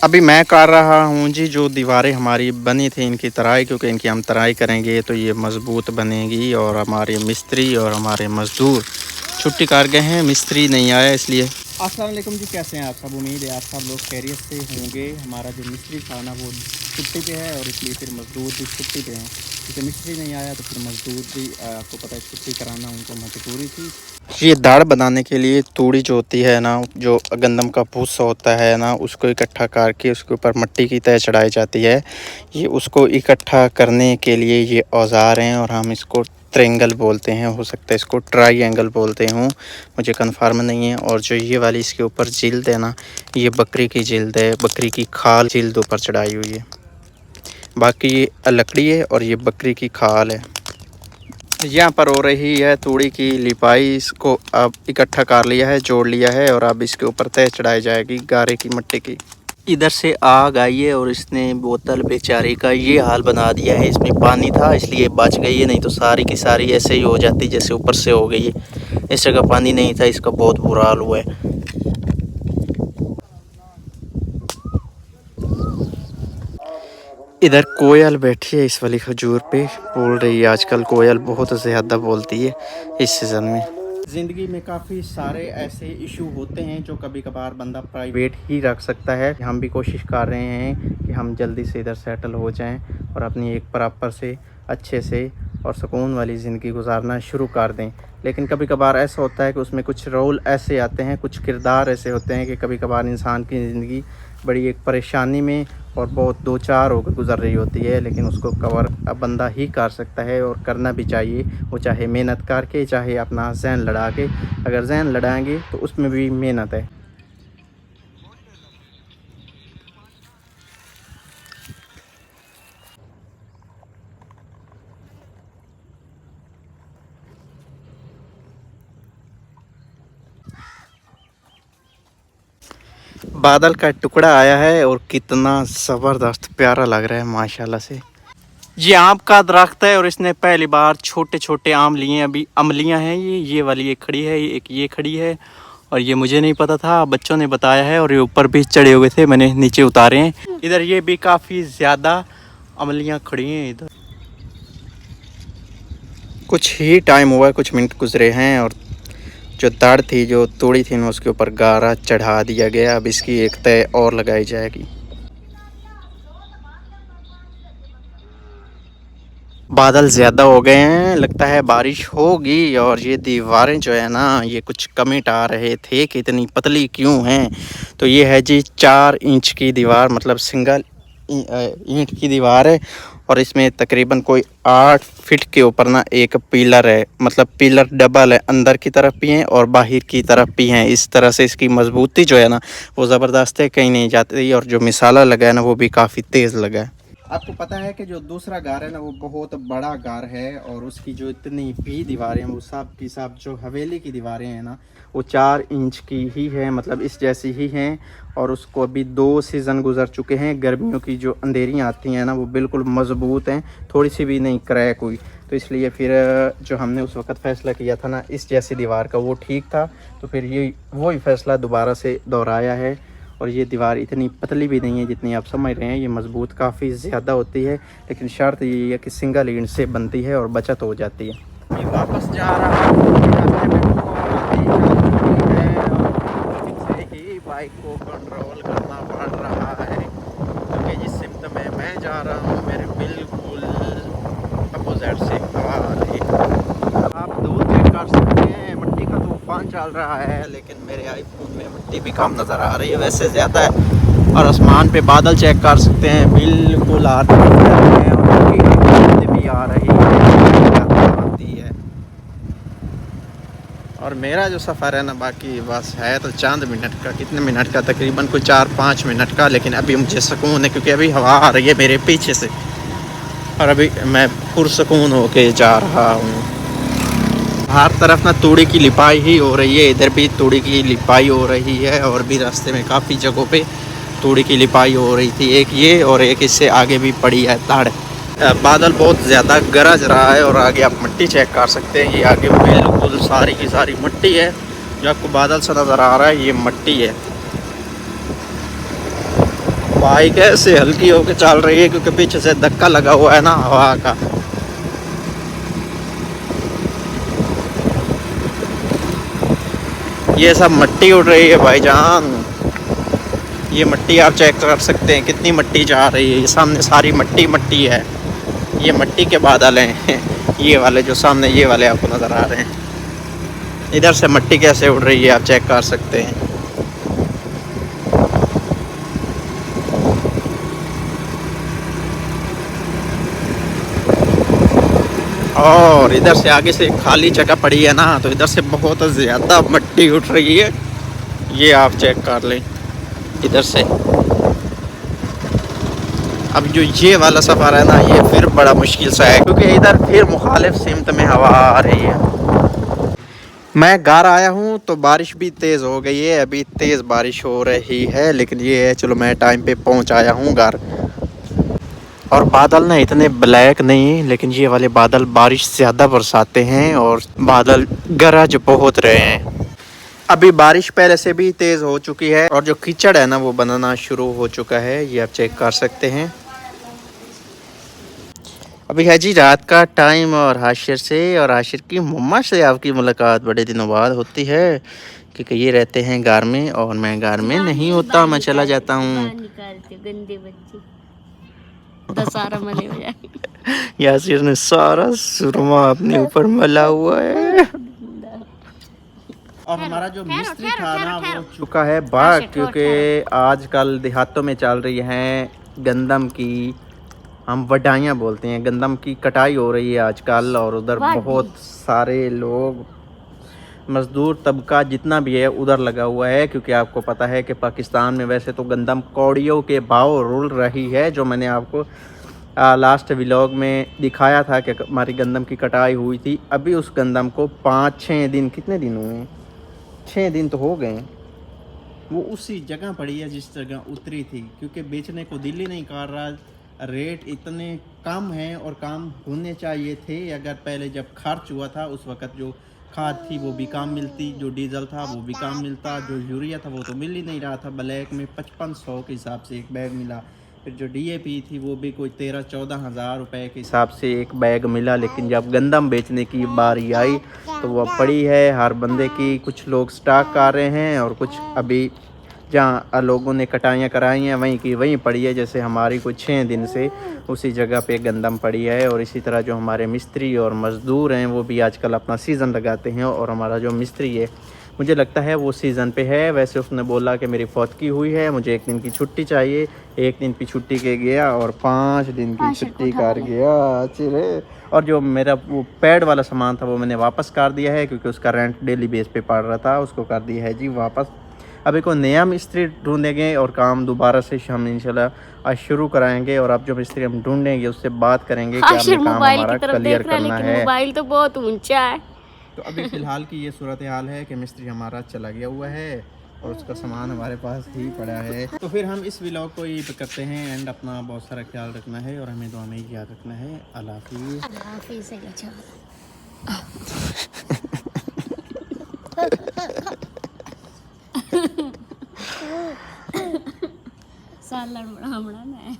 अभी मैं कर रहा हूँ जी, जो दीवारें हमारी बनी थी इनकी तराई, क्योंकि इनकी हम तराई करेंगे तो ये मज़बूत बनेगी। और हमारे मिस्त्री और हमारे मज़दूर छुट्टी कर गए हैं, मिस्त्री नहीं आया इसलिए। अस्सलाम वालेकुम जी, कैसे हैं आप सब? उम्मीद है आप सब लोग खैरियत से होंगे। हमारा जो मिस्त्री था ना वो छुट्टी पे है और इसलिए फिर मज़दूर भी छुट्टी पे हैं, क्योंकि मिस्त्री नहीं आया तो फिर मज़दूर भी आपको पता है छुट्टी कराना उनको मजबूरी थी। ये दाढ़ बनाने के लिए तूड़ी जो होती है ना, जो गंदम का भूसा होता है ना, उसको इकट्ठा करके उसके ऊपर मिट्टी की तह चढ़ाई जाती है। ये उसको इकट्ठा करने के लिए ये औज़ार हैं और हम इसको ट्रायंगल बोलते हैं, हो सकता है इसको ट्रायंगल बोलते हूँ, मुझे कन्फर्म नहीं है। और जो ये वाली इसके ऊपर जिल्द है ना, ये बकरी की जिल्द है, बकरी की खाल जिल्द ऊपर चढ़ाई हुई है। बाकी ये लकड़ी है और ये बकरी की खाल है। यहाँ पर हो रही है तूड़ी की लिपाई। इसको अब इकट्ठा कर लिया है, जोड़ लिया है और अब इसके ऊपर तह चढ़ाई जाएगी गारे की मिट्टी की। इधर से आग आई है और इसने बोतल बेचारी का ये हाल बना दिया है। इसमें पानी था इसलिए बच गई है, नहीं तो सारी की सारी ऐसे ही हो जाती जैसे ऊपर से हो गई है। इस जगह पानी नहीं था, इसका बहुत बुरा हाल हुआ है। इधर कोयल बैठी है इस वाली खजूर पे, बोल रही है। आजकल कोयल बहुत ज़्यादा बोलती है इस सीज़न में। ज़िंदगी में काफ़ी सारे ऐसे इशू होते हैं जो कभी कभार बंदा प्राइवेट ही रख सकता है। हम भी कोशिश कर रहे हैं कि हम जल्दी से इधर सेटल हो जाएं और अपनी एक प्रॉपर से अच्छे से और सुकून वाली ज़िंदगी गुजारना शुरू कर दें। लेकिन कभी कभार ऐसा होता है कि उसमें कुछ रोल ऐसे आते हैं, कुछ किरदार ऐसे होते हैं कि कभी कभार इंसान की ज़िंदगी बड़ी एक परेशानी में और बहुत दो चार होकर गुजर रही होती है, लेकिन उसको कवर अब बंदा ही कर सकता है और करना भी चाहिए। वो चाहे मेहनत करके, चाहे अपना जहन लड़ा के। अगर जहन लड़ाएंगे तो उसमें भी मेहनत है। बादल का टुकड़ा आया है और कितना ज़बरदस्त प्यारा लग रहा है माशाल्लाह से। ये आम का दरख्त है और इसने पहली बार छोटे छोटे आम लिए। अभी अमलियां हैं, ये वाली एक खड़ी है, एक ये खड़ी है। और ये मुझे नहीं पता था, बच्चों ने बताया है और ये ऊपर भी चढ़े हुए थे, मैंने नीचे उतारे हैं। इधर ये भी काफ़ी ज़्यादा अमलियां खड़ी हैं। इधर कुछ ही टाइम हुआ है, कुछ मिनट गुजरे हैं और जो दाढ़ थी, जो तोड़ी थी ना, उसके ऊपर गारा चढ़ा दिया गया। अब इसकी एक तय और लगाई जाएगी। बादल ज़्यादा हो गए हैं, लगता है बारिश होगी। और ये दीवारें जो है ना, ये कुछ कमेंट आ रहे थे कि इतनी पतली क्यों हैं। तो ये है जी 4 इंच की दीवार, मतलब सिंगल ईंट की दीवार है। और इसमें तकरीबन कोई 8 फीट के ऊपर ना एक पिलर है, मतलब पिलर डबल है, अंदर की तरफ भी हैं और बाहर की तरफ भी हैं। इस तरह से इसकी मजबूती जो है ना वो ज़बरदस्त है, कहीं नहीं जाती। और जो मिसाला लगा है ना वो भी काफ़ी तेज़ लगा है। आपको पता है कि जो दूसरा गार है ना वो बहुत बड़ा गार है और उसकी जो इतनी भी दीवारें हैं वो सब की सब जो हवेली की दीवारें हैं ना वो 4 इंच की ही है, मतलब इस जैसी ही हैं। और उसको अभी 2 सीज़न गुजर चुके हैं। गर्मियों की जो अंधेरियाँ आती हैं ना वो बिल्कुल मज़बूत हैं, थोड़ी सी भी नहीं क्रैक हुई। तो इसलिए फिर जो हमने उस वक़्त फ़ैसला किया था ना इस जैसी दीवार का, वो ठीक था। तो फिर ये वही फ़ैसला दोबारा से दोहराया है। और ये दीवार इतनी पतली भी नहीं है जितनी आप समझ रहे हैं, ये मज़बूत काफ़ी ज़्यादा होती है। लेकिन शर्त ये है कि सिंगल ईंट से बनती है और बचत हो जाती है। ये वापस जा रहा है, ही बाइक को कंट्रोल करना पड़ रहा है, क्योंकि जिस सिमत में मैं जा रहा हूँ मेरे बिल्कुल अपोजिट से आप दूर चेक कर सकते हैं। मिट्टी का तूफान चल रहा है, लेकिन मेरे आईफोन में मिट्टी भी कम नज़र आ रही है, वैसे ज़्यादा है। और आसमान पे बादल चेक कर सकते हैं, बिल्कुल आती है और भी आ रही है। और मेरा जो सफ़र है ना बाकी बस है तो चंद मिनट का, कितने मिनट का, तकरीबन कोई 4-5 मिनट का। लेकिन अभी मुझे सुकून है क्योंकि अभी हवा आ रही है मेरे पीछे से और अभी मैं पुरसुकून होके जा रहा हूँ। हर तरफ ना तूड़ी की लिपाई ही हो रही है, इधर भी तूड़ी की लिपाई हो रही है और भी रास्ते में काफ़ी जगहों पे तूड़ी की लिपाई हो रही थी। एक ये और एक इससे आगे भी पड़ी है ताड़। बादल बहुत ज़्यादा गरज रहा है और आगे आप मिट्टी चेक कर सकते हैं। ये आगे बिल्कुल सारी की सारी मिट्टी है, जो आपको बादल से नज़र आ रहा है ये मिट्टी है। बाइक ऐसे हल्की होकर चल रही है क्योंकि पीछे से धक्का लगा हुआ है ना हवा का। ये सब मिट्टी उड़ रही है भाईजान, ये मिट्टी आप चेक कर सकते हैं कितनी मिट्टी जा रही है। ये सामने सारी मिट्टी मिट्टी है, ये मिट्टी के बादल हैं ये वाले जो सामने ये वाले आपको नज़र आ रहे हैं। इधर से मिट्टी कैसे उड़ रही है आप चेक कर सकते हैं। और इधर से आगे से खाली जगह पड़ी है ना, तो इधर से बहुत ज़्यादा मिट्टी उठ रही है, ये आप चेक कर लें इधर से। अब जो ये वाला सफ़र है ना, ये फिर बड़ा मुश्किल सा है क्योंकि इधर फिर मुखालिफ सिमत में हवा आ रही है। मैं घर आया हूँ तो बारिश भी तेज़ हो गई है, अभी तेज़ बारिश हो रही है, लेकिन ये है चलो मैं टाइम पे पहुँच आया हूँ घर। और बादल ना इतने ब्लैक नहीं, लेकिन ये वाले बादल बारिश ज़्यादा बरसाते हैं और बादल गरज बहुत रहे हैं। अभी बारिश पहले से भी तेज़ हो चुकी है और जो कीचड़ है ना वो बनना शुरू हो चुका है, ये आप चेक कर सकते हैं। अभी है जी रात का टाइम और हाशिर से और हाशिर की मम्मा से आपकी मुलाकात बड़े दिनों बाद होती है क्योंकि ये रहते हैं घर में और मैं घर में नहीं होता, मैं चला जाता हूँ। यासिर ने सारा सुरमा अपने ऊपर मला हुआ है। और हमारा जो मिस्त्री था ना वो चुका है भाग, क्योंकि आजकल देहातों में चल रही हैं गंदम की, हम वढाइयाँ बोलते हैं, गंदम की कटाई हो रही है आजकल। और उधर बहुत सारे लोग मज़दूर तबका जितना भी है उधर लगा हुआ है, क्योंकि आपको पता है कि पाकिस्तान में वैसे तो गंदम कौड़ियों के भाव रुल रही है, जो मैंने आपको लास्ट व्लॉग में दिखाया था कि हमारी गंदम की कटाई हुई थी। अभी उस गंदम को 5-6 दिन, कितने दिन हुए, 6 दिन तो हो गए, वो उसी जगह पड़ी है जिस जगह उतरी थी, क्योंकि बेचने को दिल ही नहीं कर रहा। रेट इतने कम हैं और कम होने चाहिए थे। अगर पहले जब खर्च हुआ था उस वक़्त जो खाद थी वो भी कम मिलती, जो डीजल था वो भी कम मिलता, जो यूरिया था वो तो मिल ही नहीं रहा था। ब्लैक में 5500 के हिसाब से एक बैग मिला। फिर जो DAP थी वो भी कोई 13-14 हज़ार रुपये के हिसाब से एक बैग मिला। लेकिन जब गंदम बेचने की बारी आई तो वह पड़ी है हर बंदे की, कुछ लोग स्टॉक कर रहे हैं और कुछ अभी जहाँ लोगों ने कटाइयाँ कराई हैं वहीं की वहीं पड़ी है। जैसे हमारी कुछ 6 दिन से उसी जगह पे गंदम पड़ी है। और इसी तरह जो हमारे मिस्त्री और मज़दूर हैं वो भी आजकल अपना सीज़न लगाते हैं। और हमारा जो मिस्त्री है मुझे लगता है वो सीज़न पे है। वैसे उसने बोला कि मेरी फौतगी हुई है, मुझे 1 दिन की छुट्टी चाहिए। 1 दिन की छुट्टी के गया और 5 दिन की छुट्टी कर गया चिरे। और जो मेरा वो पैड वाला सामान था वो मैंने वापस कर दिया है, क्योंकि उसका रेंट डेली बेस पे पड़ रहा था, उसको कर दिया है जी वापस। अभी को नया मिस्त्री ढूंढेंगे और काम दोबारा से हम इंशाल्लाह आज शुरू कराएंगे। और अब जो मिस्त्री हम ढूंढेंगे उससे बात करेंगे कि आपने काम हमारा क्लियर करना है। मोबाइल तो बहुत ऊंचा है। तो अभी फ़िलहाल की ये सूरत हाल है कि मिस्त्री हमारा चला गया हुआ है और उसका सामान हमारे पास ही पड़ा है। तो फिर हम इस व्लॉग को यही करते हैं एंड अपना बहुत सारा ख्याल रखना है और हमें दुआ में ही याद रखना है। अल्लाह हाफिज़। सालन बड़ा बड़ा ना है।